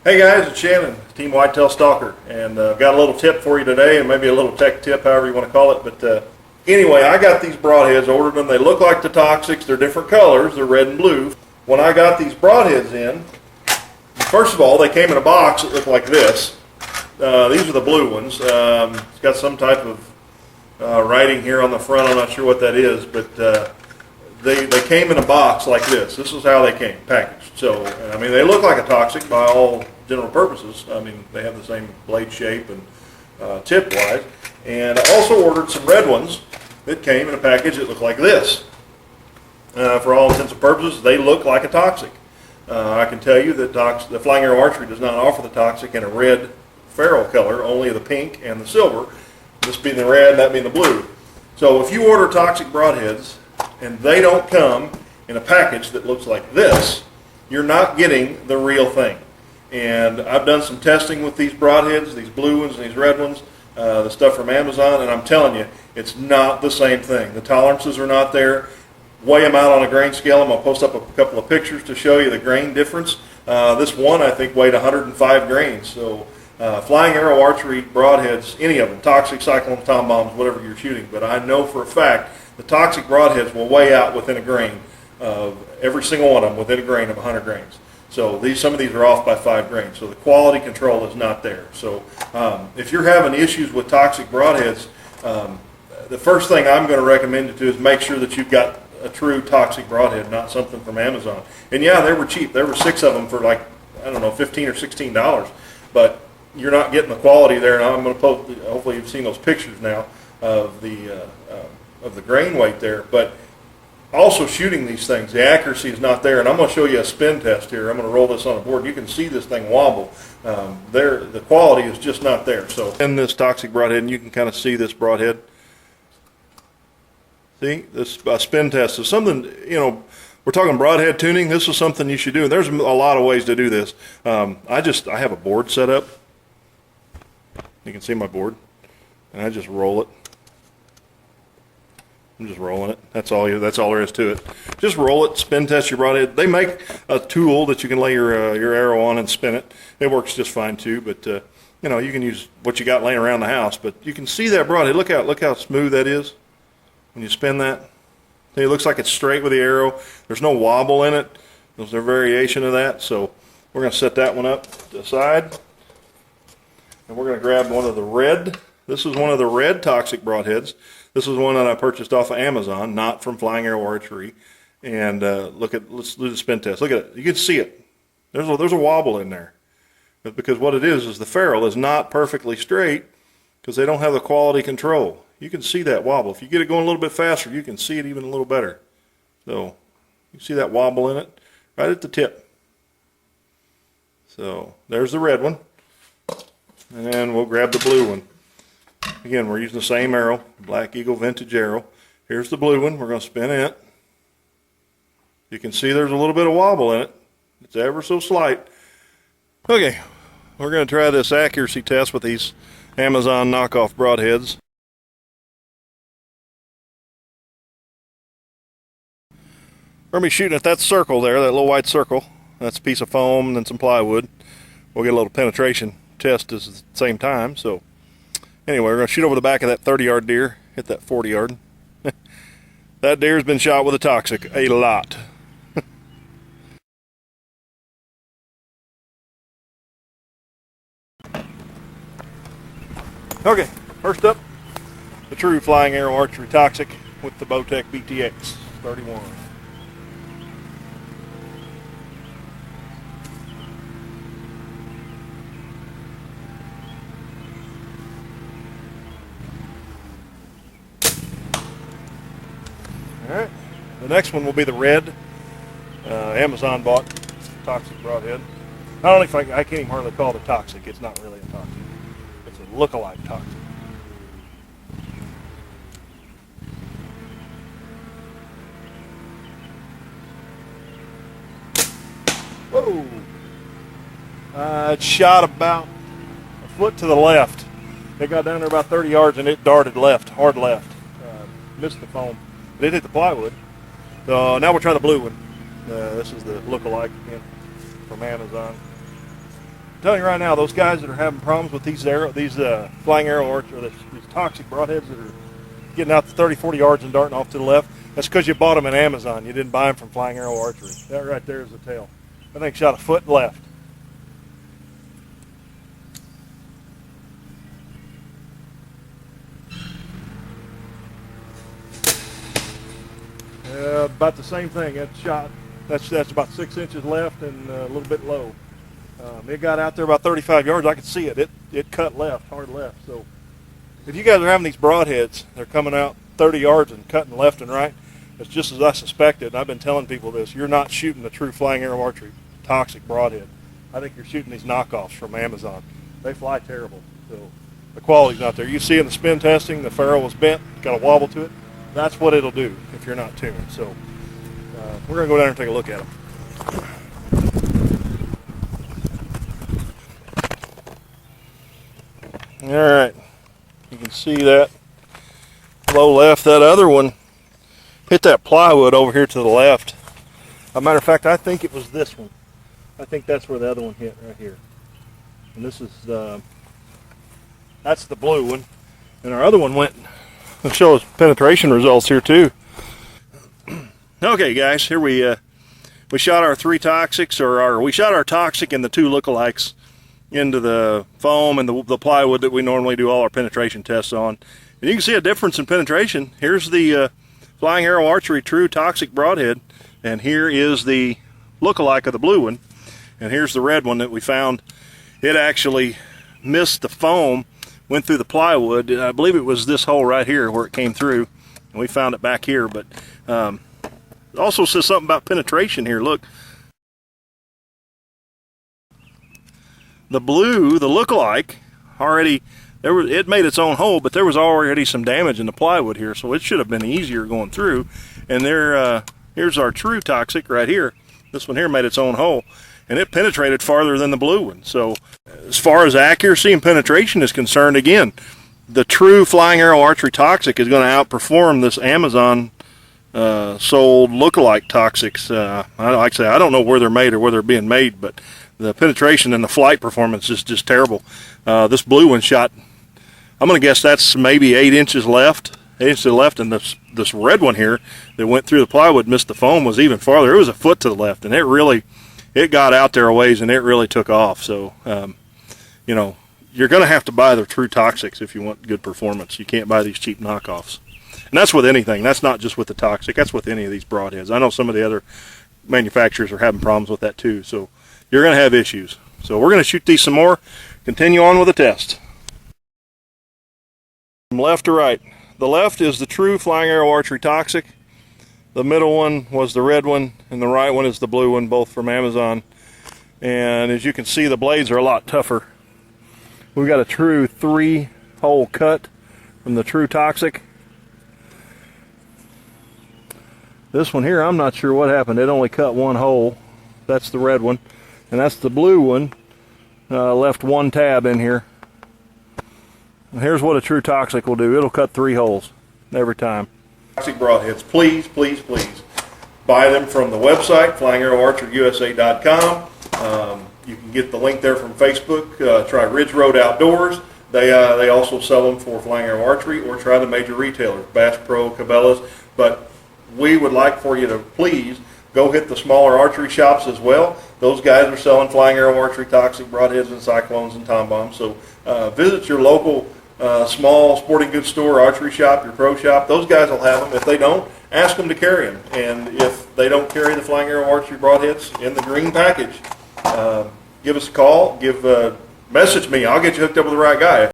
Hey guys, it's Shannon, Team Whitetail Stalker, and I've got a little tip for you today, and maybe a little tech tip, however you want to call it. But anyway, I got these broadheads, ordered them. They look like the Toxics. They're different colors. They're red and blue. When I got these broadheads in, first of all, they came in a box that looked like this. These are the blue ones. It's got some type of writing here on the front. I'm not sure what that is, but they came in a box like this. This is how they came, packaged. So, I mean, they look like a Toxic by all general purposes. I mean, they have the same blade shape and tip-wise. And I also ordered some red ones that came in a package that looked like this. For all intents and purposes, they look like a Toxic. I can tell you that the Flying Arrow Archery does not offer the Toxic in a red ferrule color, only the pink and the silver. This being the red, that being the blue. So if you order Toxic broadheads and they don't come in a package that looks like this, you're not getting the real thing. And I've done some testing with these broadheads, these blue ones and these red ones, the stuff from Amazon, and I'm telling you, it's not the same thing. The tolerances are not there. Weigh them out on a grain scale. I'm going to post up a couple of pictures to show you the grain difference. This one, I think, weighed 105 grains. So Flying Arrow Archery broadheads, any of them, Toxic, Cyclones, Tom Bombs, whatever you're shooting, but I know for a fact the Toxic broadheads will weigh out within a grain of every single one of them, within a grain of 100 grains. So some of these are off by 5 grains. So the quality control is not there. So if you're having issues with Toxic broadheads, the first thing I'm going to recommend you to is make sure that you've got a true Toxic broadhead, not something from Amazon. And yeah, they were cheap. There were 6 of them for like, I don't know, $15 or $16. But you're not getting the quality there. And I'm going to post, hopefully you've seen those pictures now of the grain weight there. But also shooting these things, the accuracy is not there. And I'm going to show you a spin test here. I'm going to roll this on a board. You can see this thing wobble. The quality is just not there. So in this Toxic broadhead, and you can kind of see this broadhead. See, this spin test is something, you know, we're talking broadhead tuning. This is something you should do. And there's a lot of ways to do this. I have a board set up. You can see my board. And I just roll it. I'm just rolling it. That's all there is to it. Just roll it, spin test your broadhead. They make a tool that you can lay your arrow on and spin it. It works just fine too, but you know, you can use what you got laying around the house. But you can see that broadhead. Look how smooth that is. When you spin that, it looks like it's straight with the arrow. There's no wobble in it. There's a variation of that. So we're going to set that one up to the side. And we're going to grab one of the red. This is one of the red Toxic broadheads. This is one that I purchased off of Amazon, not from Flying Arrow Archery. And let's do the spin test. Look at it. You can see it. There's a wobble in there. But because what it is the ferrule is not perfectly straight because they don't have the quality control. You can see that wobble. If you get it going a little bit faster, you can see it even a little better. So you see that wobble in it right at the tip. So there's the red one. And then we'll grab the blue one. Again, we're using the same arrow, Black Eagle Vintage arrow. Here's the blue one. We're going to spin it. You can see there's a little bit of wobble in it. It's ever so slight. Okay, we're going to try this accuracy test with these Amazon knockoff broadheads. We're going to be shooting at that circle there, that little white circle. That's a piece of foam and then some plywood. We'll get a little penetration test at the same time. So anyway, we're going to shoot over the back of that 30-yard deer, hit that 40-yard. That deer's been shot with a Toxic a lot. Okay, first up, the true Flying Arrow Archery Toxic with the Bowtech BTX 31. All right, the next one will be the red Amazon bought Toxic broadhead. I don't know if I can't even hardly call it a Toxic. It's not really a Toxic. It's a look-alike Toxic. Whoa! It shot about a foot to the left. It got down there about 30 yards and it darted left, hard left. Missed the foam. But it hit the plywood. So now we're trying the blue one. This is the look-alike again from Amazon. I'm telling you right now, those guys that are having problems with these flying arrow archery, these toxic broadheads that are getting out to 30, 40 yards and darting off to the left, that's because you bought them in Amazon. You didn't buy them from Flying Arrow Archery. That right there is the tail. I think shot a foot left. About the same thing. That's about 6 inches left and a little bit low. It got out there about 35 yards. I could see it. It cut left, hard left. So if you guys are having these broadheads, they're coming out 30 yards and cutting left and right, it's just as I suspected. I've been telling people this. You're not shooting the true Flying Arrow Archery toxic broadhead. I think you're shooting these knockoffs from Amazon. They fly terrible. So the quality's not there. You see in the spin testing, the ferrule was bent, got a wobble to it. That's what it'll do if you're not tuned. So we're going to go down and take a look at them. All right, you can see that low left. That other one hit that plywood over here to the left. As a matter of fact, I think it was this one. I think that's where the other one hit right here. And this is that's the blue one. And our other one went. I'll show us penetration results here too. Okay, guys, here we shot our 3 toxics, we shot our toxic and the 2 lookalikes into the foam and the plywood that we normally do all our penetration tests on. And you can see a difference in penetration. Here's the Flying Arrow Archery True Toxic Broadhead, and here is the lookalike of the blue one, and here's the red one that we found. It actually missed the foam, went through the plywood. I believe it was this hole right here where it came through, and we found it back here. But it also says something about penetration here. Look, the blue, the lookalike, already it made its own hole, but there was already some damage in the plywood here, so it should have been easier going through. And here's our true toxic right here. This one here made its own hole, and it penetrated farther than the blue one. So as far as accuracy and penetration is concerned, again, the true Flying Arrow Archery Toxic is going to outperform this Amazon sold lookalike toxics. Like I say, I don't know where they're made or where they're being made, but the penetration and the flight performance is just terrible. This blue one shot, I'm going to guess that's maybe 8 inches left. 8 inches left, and this red one here that went through the plywood, missed the foam, was even farther. It was a foot to the left, and it got out there a ways, and it really took off. So, you know, you're going to have to buy the true toxics if you want good performance. You can't buy these cheap knockoffs. And that's with anything. That's not just with the toxic. That's with any of these broadheads. I know some of the other manufacturers are having problems with that too. So you're going to have issues. So we're going to shoot these some more, continue on with the test. From left to right. The left is the true Flying Arrow Archery Toxic. The middle one was the red one, and the right one is the blue one, both from Amazon. And as you can see, the blades are a lot tougher. We've got a true 3-hole cut from the true Toxic. This one here, I'm not sure what happened. It only cut 1 hole. That's the red one. And that's the blue one. Left 1 tab in here. And here's what a true Toxic will do. It'll cut 3 holes every time. Toxic broadheads, please, please, please buy them from the website, flyingarrowarcheryusa.com. You can get the link there from Facebook. Try Ridge Road Outdoors. They also sell them for Flying Arrow Archery, or try the major retailers, Bass Pro, Cabela's. But we would like for you to please go hit the smaller archery shops as well. Those guys are selling Flying Arrow Archery Toxic broadheads and cyclones and tom bombs. So visit your local small sporting goods store, archery shop, your pro shop. Those guys will have them. If they don't, ask them to carry them. And if they don't carry the Flying Arrow Archery broadheads in the green package, give us a call. Message me. I'll get you hooked up with the right guy.